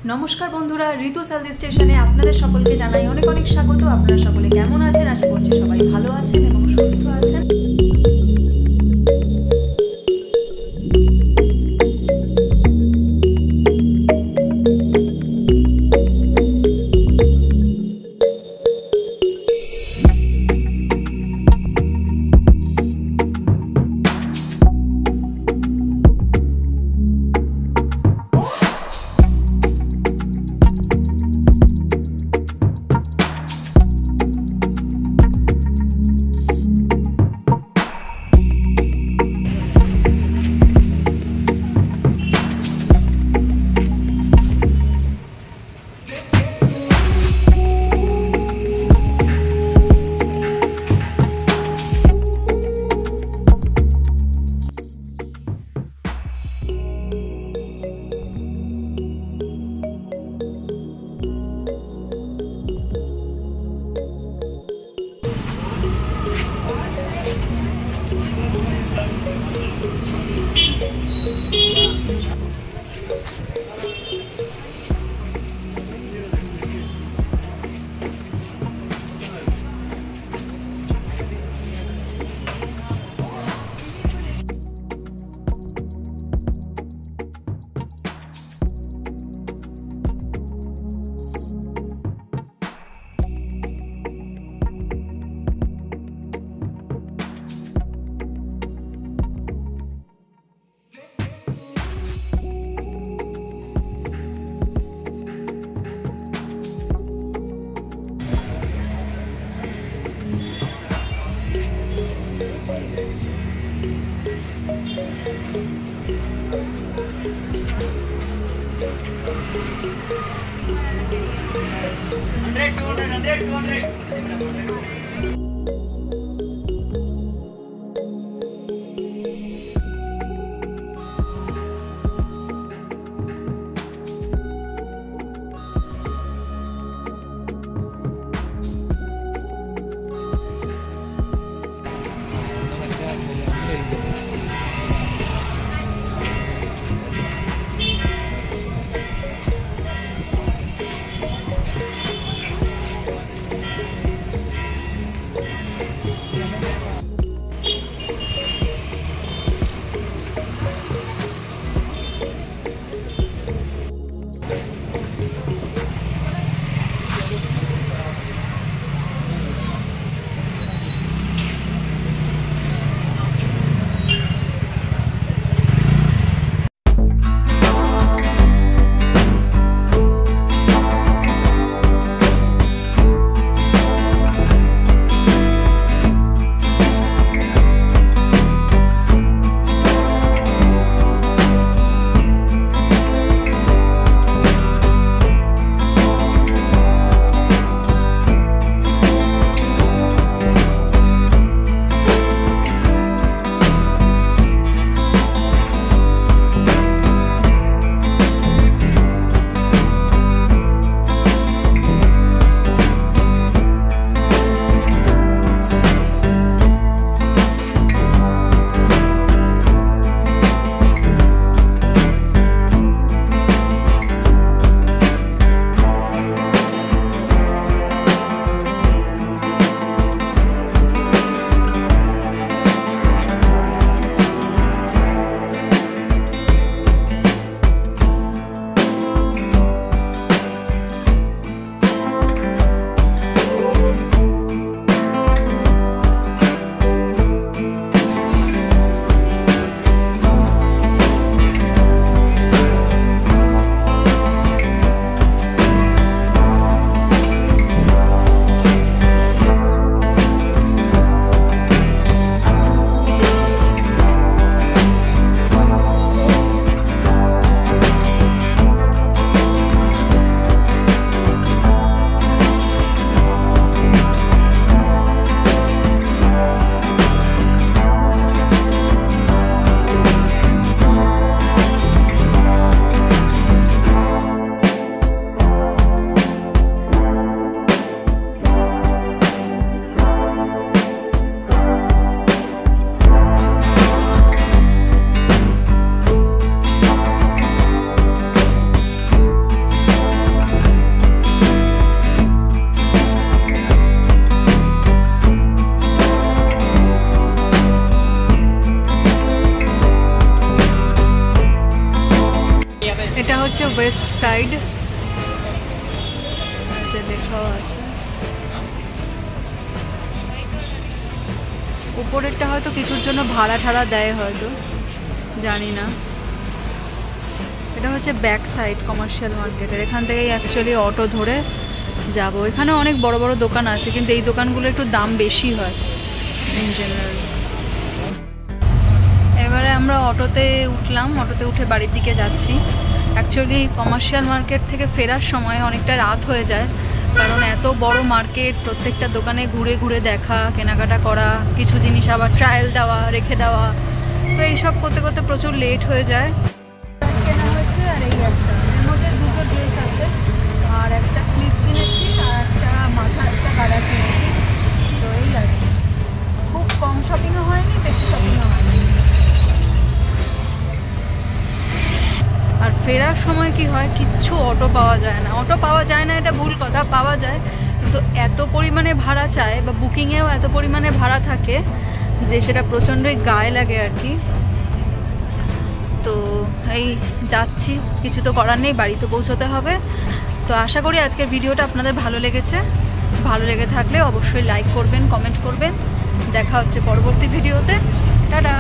নমস্কার বন্ধুরা, ঋতু হেলথ স্টেশনে আপনাদের সকলকে জানাই অনেক অনেক স্বাগত। আপনারা সকলে কেমন আছেন? আশা করছি সবাই ভালো আছেন এবং সুস্থ আছেন। হচ্ছে ওয়েস্ট সাইড, লেখাও আছে। উপরেরটা হয়তো কিছুর জন্য ভাড়া ঠাড়া দেয়, হয়তো জানি না। এটা হচ্ছে ব্যাক সাইড কমার্শিয়াল মার্কেটের। এখান থেকেই অ্যাকচুয়ালি অটো ধরে যাব। এখানে অনেক বড় বড় দোকান আছে, কিন্তু এই দোকানগুলো একটু দাম বেশি হয় ইন জেনারেল। এবারে আমরা অটোতে উঠলাম, অটোতে উঠে বাড়ির দিকে যাচ্ছি। অ্যাকচুয়ালি কমার্শিয়াল মার্কেট থেকে ফেরার সময় অনেকটা রাত হয়ে যায়, কারণ এত বড় মার্কেট, প্রত্যেকটা দোকানে ঘুরে ঘুরে দেখা, কেনাকাটা করা, কিছু জিনিস আবার ট্রায়াল দেওয়া, রেখে দেওয়া, তো এইসব করতে করতে প্রচুর লেট হয়ে যায়। কেনা হয়েছে আর এই একটা, এর মধ্যে দুটো ড্রেস আছে, আর একটা ক্লিপ কিনেছি, আর একটা মাথা একটা কালার কিনেছি। তো এই আর কি, খুব কম শপিংও হয়নি, বেশি শপিংও হয়নি। আর ফেরার সময় কি হয়, কিচ্ছু অটো পাওয়া যায় না। অটো পাওয়া যায় না এটা ভুল কথা, পাওয়া যায়, কিন্তু এত পরিমাণে ভাড়া চায়, বা বুকিংয়েও এত পরিমাণে ভাড়া থাকে যে সেটা প্রচণ্ডই গায়ে লাগে আর কি। তো এই যাচ্ছি, কিছু তো করার নেই, বাড়িতে পৌঁছতে হবে। তো আশা করি আজকের ভিডিওটা আপনাদের ভালো লেগেছে। ভালো লেগে থাকলে অবশ্যই লাইক করবেন, কমেন্ট করবেন। দেখা হচ্ছে পরবর্তী ভিডিওতে। টাটা।